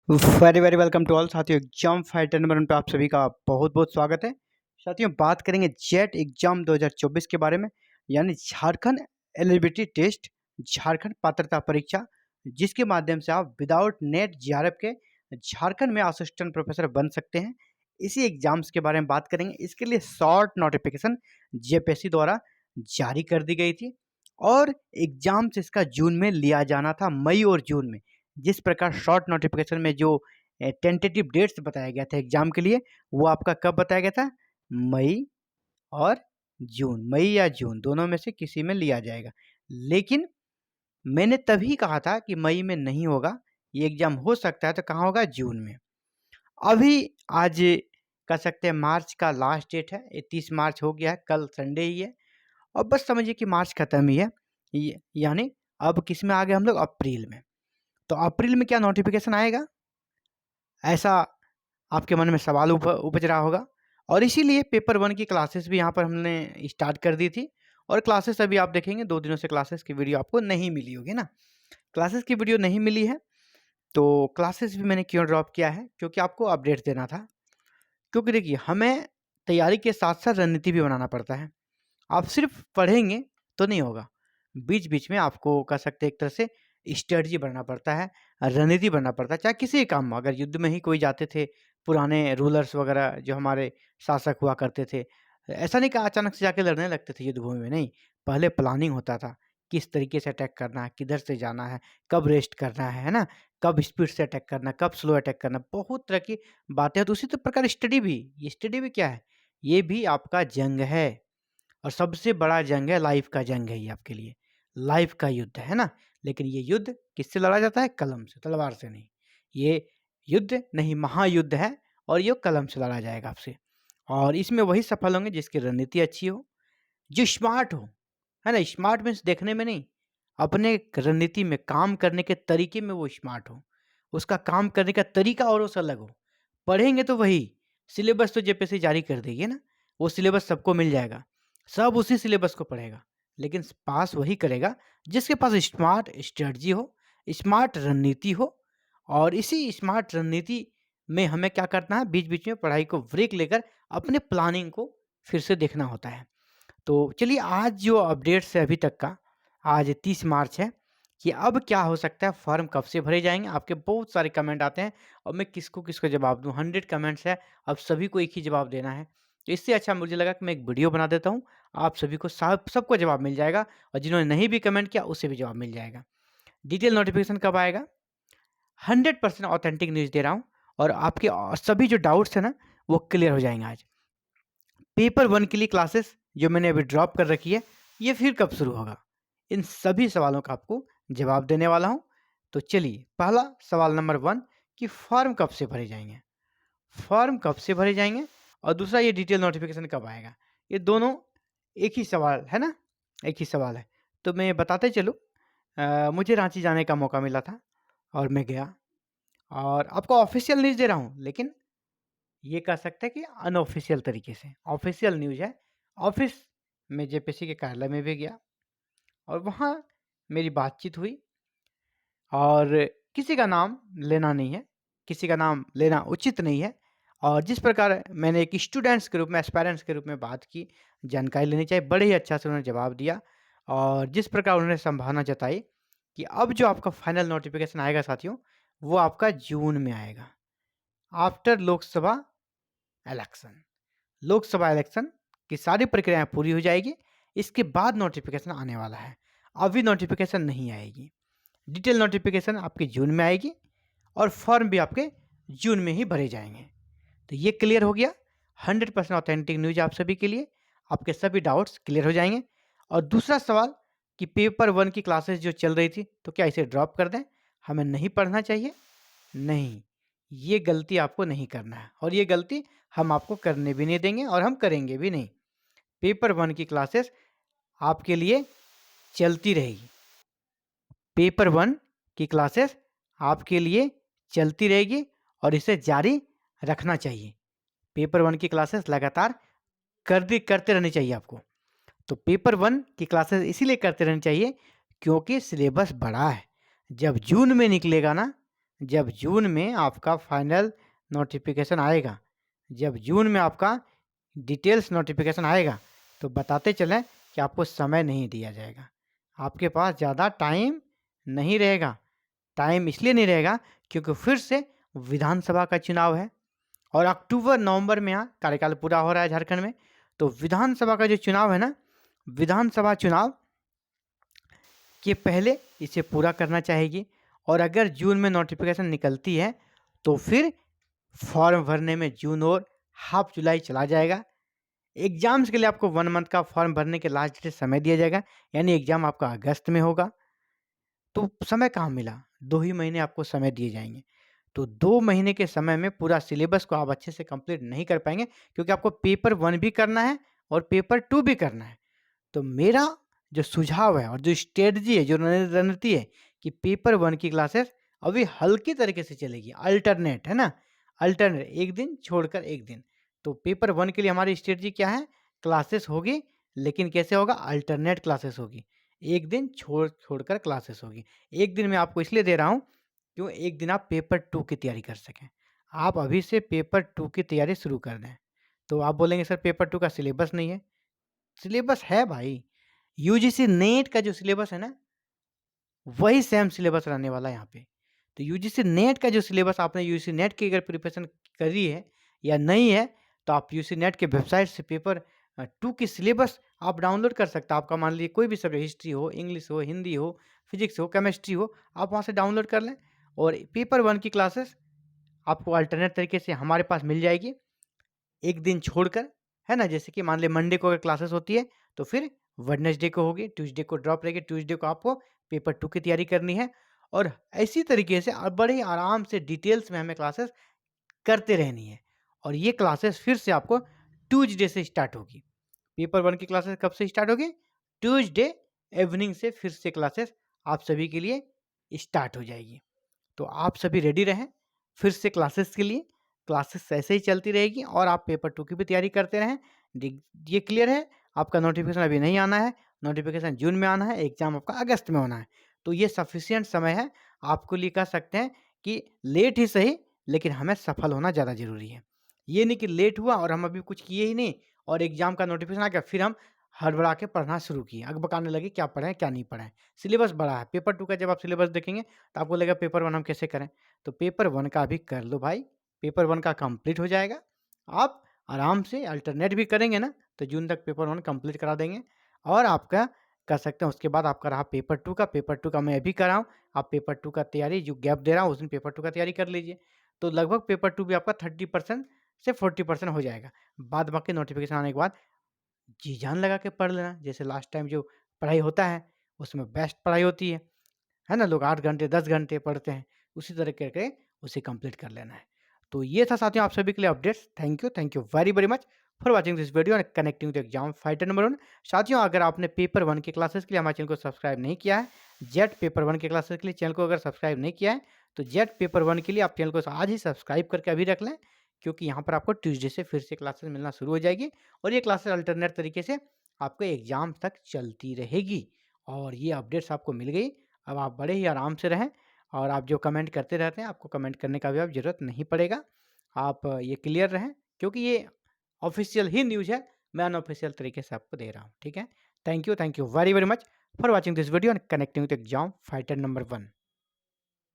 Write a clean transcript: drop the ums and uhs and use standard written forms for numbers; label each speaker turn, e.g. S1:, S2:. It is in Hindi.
S1: Very very welcome to all साथियों। एग्जाम फाइटर नंबर 1 पे आप सभी का बहुत बहुत स्वागत है। साथियों, बात करेंगे जेट एग्जाम 2024 के बारे में, यानी झारखंड एलिजिबिलिटी टेस्ट, झारखंड पात्रता परीक्षा, जिसके माध्यम से आप विदाउट नेट जीआरएफ के झारखंड में असिस्टेंट प्रोफेसर बन सकते हैं। इसी एग्जाम्स के बारे में बात करेंगे। इसके लिए शॉर्ट नोटिफिकेशन जेपीएससी द्वारा जारी कर दी गई थी और एग्जाम्स इसका जून में लिया जाना था, मई और जून में। जिस प्रकार शॉर्ट नोटिफिकेशन में जो टेंटेटिव डेट्स बताया गया था एग्जाम के लिए, वो आपका कब बताया गया था? मई और जून, मई या जून दोनों में से किसी में लिया जाएगा। लेकिन मैंने तभी कहा था कि मई में नहीं होगा, ये एग्जाम हो सकता है तो कहाँ होगा? जून में। अभी आज कह सकते हैं मार्च का लास्ट डेट है, 31 मार्च हो गया है, कल संडे ही है और बस समझिए कि मार्च खत्म ही है। यानी अब किस में आ गए हम लोग? अप्रैल में। तो अप्रैल में क्या नोटिफिकेशन आएगा, ऐसा आपके मन में सवाल उपज रहा होगा। और इसीलिए पेपर 1 की क्लासेस भी यहाँ पर हमने स्टार्ट कर दी थी। और क्लासेस अभी आप देखेंगे 2 दिनों से क्लासेस की वीडियो आपको नहीं मिली होगी ना। क्लासेस की वीडियो नहीं मिली है तो क्लासेस भी मैंने क्यों ड्रॉप किया है? क्योंकि आपको अपडेट देना था। क्योंकि देखिए, हमें तैयारी के साथ साथ रणनीति भी बनाना पड़ता है। आप सिर्फ पढ़ेंगे तो नहीं होगा, बीच बीच में आपको कह सकते हैं एक तरह से स्ट्रेटजी बनना पड़ता है, रणनीति बनना पड़ता है। चाहे किसी भी काम में, अगर युद्ध में ही कोई जाते थे, पुराने रूलर्स वगैरह जो हमारे शासक हुआ करते थे, ऐसा नहीं कि अचानक से जाके लड़ने लगते थे युद्ध भूमि में, नहीं। पहले प्लानिंग होता था, किस तरीके से अटैक करना है, किधर से जाना है, कब रेस्ट करना है ना, कब स्पीड से अटैक करना, कब स्लो अटैक करना, बहुत तरह की बातें हैं। तो उसी तो प्रकार स्टडी भी, ये स्टडी भी क्या है? ये भी आपका जंग है और सबसे बड़ा जंग है, लाइफ का जंग है ये आपके लिए, लाइफ का युद्ध है ना। लेकिन ये युद्ध किससे लड़ा जाता है? कलम से, तलवार से नहीं। ये युद्ध नहीं, महायुद्ध है और ये कलम से लड़ा जाएगा आपसे। और इसमें वही सफल होंगे जिसकी रणनीति अच्छी हो, जो स्मार्ट हो, है ना। स्मार्ट मीन्स देखने में नहीं, अपने रणनीति में काम करने के तरीके में वो स्मार्ट हो, उसका काम करने का तरीका और उस अलग हो। पढ़ेंगे तो वही सिलेबस तो जेपीएससी जारी कर देगी ना, वो सिलेबस सबको मिल जाएगा, सब उसी सिलेबस को पढ़ेगा। लेकिन पास वही करेगा जिसके पास स्मार्ट स्ट्रेटजी हो, स्मार्ट रणनीति हो। और इसी स्मार्ट रणनीति में हमें क्या करना है? बीच बीच में पढ़ाई को ब्रेक लेकर अपने प्लानिंग को फिर से देखना होता है। तो चलिए, आज जो अपडेट्स है अभी तक का, आज 30 मार्च है, कि अब क्या हो सकता है, फॉर्म कब से भरे जाएंगे। आपके बहुत सारे कमेंट आते हैं और मैं किसको किसको जवाब दूं, 100 कमेंट्स है, अब सभी को एक ही जवाब देना है। तो इससे अच्छा मुझे लगा कि मैं एक वीडियो बना देता हूं, आप सभी को सबको जवाब मिल जाएगा और जिन्होंने नहीं भी कमेंट किया उससे भी जवाब मिल जाएगा। डिटेल नोटिफिकेशन कब आएगा? 100% ऑथेंटिक न्यूज़ दे रहा हूँ और आपके सभी जो डाउट्स हैं ना, वो क्लियर हो जाएंगे आज। पेपर 1 के लिए क्लासेस जो मैंने अभी ड्रॉप कर रखी है, ये फिर कब शुरू होगा? इन सभी सवालों का आपको जवाब देने वाला हूँ। तो चलिए, पहला सवाल नंबर 1 कि फॉर्म कब से भरे जाएँगे? फॉर्म कब से भरे जाएँगे और दूसरा ये डिटेल नोटिफिकेशन कब आएगा? ये दोनों एक ही सवाल है ना? एक ही सवाल है। तो मैं बताते चलूँ, मुझे रांची जाने का मौका मिला था और मैं गया और आपको ऑफ़िशियल न्यूज़ दे रहा हूँ, लेकिन ये कह सकते हैं कि अनऑफ़िशियल तरीके से। ऑफ़िशियल न्यूज़ है। ऑफ़िस में जेपीएससी के कार्यालय में भी गया और वहाँ मेरी बातचीत हुई और किसी का नाम लेना नहीं है, किसी का नाम लेना उचित नहीं है। और जिस प्रकार मैंने एक स्टूडेंट्स के रूप में, एस्पायरेंट्स के रूप में बात की, जानकारी लेनी चाहिए, बड़े ही अच्छा से उन्होंने जवाब दिया। और जिस प्रकार उन्होंने संभावना जताई कि अब जो आपका फाइनल नोटिफ़िकेशन आएगा साथियों, वो आपका जून में आएगा, after Lok Sabha election. Lok Sabha election की सारी प्रक्रियाएँ पूरी हो जाएगी, इसके बाद नोटिफ़िकेशन आने वाला है। अभी नोटिफ़िकेशन नहीं आएगी। डिटेल नोटिफ़िकेशन आपकी जून में आएगी और फॉर्म भी आपके जून में ही भरे जाएँगे। तो ये क्लियर हो गया, 100% ऑथेंटिक न्यूज़ आप सभी के लिए, आपके सभी डाउट्स क्लियर हो जाएँगे। और दूसरा सवाल कि पेपर 1 की क्लासेस जो चल रही थी, तो क्या इसे ड्रॉप कर दें? हमें नहीं पढ़ना चाहिए? नहीं, ये गलती आपको नहीं करना है और ये गलती हम आपको करने भी नहीं देंगे और हम करेंगे भी नहीं। पेपर 1 की क्लासेस आपके लिए चलती रहेगी। पेपर 1 की क्लासेस आपके लिए चलती रहेगी और इसे जारी रखना चाहिए। पेपर 1 की क्लासेस लगातार करते रहनी चाहिए आपको। तो पेपर 1 की क्लासेस इसीलिए करते रहनी चाहिए क्योंकि सिलेबस बड़ा है। जब जून में निकलेगा ना, जब जून में आपका फाइनल नोटिफिकेशन आएगा, जब जून में आपका डिटेल्स नोटिफिकेशन आएगा, तो बताते चलें कि आपको समय नहीं दिया जाएगा, आपके पास ज़्यादा टाइम नहीं रहेगा। टाइम इसलिए नहीं रहेगा क्योंकि फिर से विधानसभा का चुनाव है और अक्टूबर नवंबर में यहाँ कार्यकाल पूरा हो रहा है झारखंड में। तो विधानसभा का जो चुनाव है ना, विधानसभा चुनाव के पहले इसे पूरा करना चाहेगी। और अगर जून में नोटिफिकेशन निकलती है तो फिर फॉर्म भरने में जून और हाफ जुलाई चला जाएगा। एग्जाम्स के लिए आपको 1 मंथ का फॉर्म भरने के लास्ट डेट समय दिया जाएगा, यानी एग्जाम आपका अगस्त में होगा। तो समय कहाँ मिला, 2 ही महीने आपको समय दिए जाएंगे। तो 2 महीने के समय में पूरा सिलेबस को आप अच्छे से कंप्लीट नहीं कर पाएंगे, क्योंकि आपको पेपर 1 भी करना है और पेपर 2 भी करना है। तो मेरा जो सुझाव है और जो स्ट्रेटजी है, जो रणनीति है कि पेपर 1 की क्लासेस अभी हल्के तरीके से चलेगी, अल्टरनेट है ना, अल्टरनेट, एक दिन छोड़कर एक दिन। तो पेपर 1 के लिए हमारी स्ट्रेटजी क्या है, क्लासेस होगी, लेकिन कैसे होगा, अल्टरनेट क्लासेस होगी, एक दिन छोड़कर क्लासेस होगी। एक दिन मैं आपको इसलिए दे रहा हूँ क्यों, एक दिन आप पेपर 2 की तैयारी कर सकें। आप अभी से पेपर 2 की तैयारी शुरू कर दें। तो आप बोलेंगे सर पेपर 2 का सिलेबस नहीं है, सिलेबस है भाई। यूजीसी नेट का जो सिलेबस है ना, वही सेम सिलेबस रहने वाला है यहाँ पे। तो यूजीसी नेट का जो सिलेबस, आपने यूजीसी नेट की अगर प्रिपरेशन करी है या नहीं है, तो आप यूजीसी नेट के वेबसाइट से पेपर 2 की सिलेबस आप डाउनलोड कर सकते हैं। आपका मान लीजिए कोई भी सब्जेक्ट, हिस्ट्री हो, इंग्लिश हो, हिंदी हो, फिजिक्स हो, केमिस्ट्री हो, आप वहाँ से डाउनलोड कर लें। और पेपर 1 की क्लासेस आपको अल्टरनेट तरीके से हमारे पास मिल जाएगी, एक दिन छोड़कर, है ना। जैसे कि मान लीजिए मंडे को अगर क्लासेस होती है तो फिर वेडनेसडे को होगी, ट्यूसडे को ड्रॉप रहेगी, ट्यूसडे को आपको पेपर 2 की तैयारी करनी है। और इसी तरीके से बड़े आराम से डिटेल्स में हमें क्लासेस करते रहनी है। और ये क्लासेस फिर से आपको ट्यूसडे से स्टार्ट होगी। पेपर 1 की क्लासेस कब से स्टार्ट होगी, ट्यूसडे इवनिंग से फिर से क्लासेस आप सभी के लिए स्टार्ट हो जाएगी। तो आप सभी रेडी रहें फिर से क्लासेस के लिए। क्लासेस ऐसे ही चलती रहेगी और आप पेपर 2 की भी तैयारी करते रहें। ये क्लियर है, आपका नोटिफिकेशन अभी नहीं आना है, नोटिफिकेशन जून में आना है, एग्जाम आपका अगस्त में होना है। तो ये सफिशियंट समय है आपको लिए, कह सकते हैं कि लेट ही सही, लेकिन हमें सफल होना ज़्यादा ज़रूरी है। ये नहीं कि लेट हुआ और हम अभी कुछ किए ही नहीं और एग्जाम का नोटिफिकेशन आ गया फिर हम हड़बड़ा के पढ़ना शुरू किए, अकबकाने लगे क्या पढ़ें क्या नहीं पढ़ें। सिलेबस बड़ा है, पेपर 2 का जब आप सिलेबस देखेंगे तो आपको लगेगा पेपर 1 हम कैसे करें। तो पेपर 1 का भी कर लो भाई, पेपर 1 का कंप्लीट हो जाएगा। आप आराम से अल्टरनेट भी करेंगे ना, तो जून तक पेपर 1 कंप्लीट करा देंगे। और आपका कर सकते हैं, उसके बाद आपका रहा पेपर 2 का। पेपर 2 का मैं अभी कर रहा हूँ, आप पेपर 2 का तैयारी जो गैप दे रहा हूँ उस दिन पेपर 2 का तैयारी कर लीजिए। तो लगभग पेपर 2 भी आपका 30% से 40% हो जाएगा। बाद बाकी नोटिफिकेशन आने के बाद जी जान लगा के पढ़ लेना। जैसे लास्ट टाइम जो पढ़ाई होता है उसमें बेस्ट पढ़ाई होती है ना, लोग 8 घंटे 10 घंटे पढ़ते हैं, उसी तरह करके उसे कंप्लीट कर लेना है। तो ये था साथियों आप सभी के लिए updates. Thank you very very much for watching this video and connecting to exam fighter number 1। साथियों अगर आपने पेपर 1 के क्लासेस के लिए हमारे चैनल को सब्सक्राइब नहीं किया है, जेट पेपर 1 के क्लासेस के लिए चैनल को अगर सब्सक्राइब नहीं किया है, तो जेट पेपर 1 के लिए आप चैनल को आज ही सब्सक्राइब करके अभी रख लें, क्योंकि यहाँ पर आपको ट्यूसडे से फिर से क्लासेस मिलना शुरू हो जाएगी और ये क्लासेस अल्टरनेट तरीके से आपको एग्जाम तक चलती रहेगी। और ये अपडेट्स आपको मिल गई, अब आप बड़े ही आराम से रहें। और आप जो कमेंट करते रहते हैं, आपको कमेंट करने का भी अब ज़रूरत नहीं पड़ेगा। आप ये क्लियर रहें, क्योंकि ये ऑफिशियल ही न्यूज़ है, मैं अनऑफिशियल तरीके से आपको दे रहा हूँ, ठीक है। Thank you very very much for watching this video and connecting with exam fighter number 1।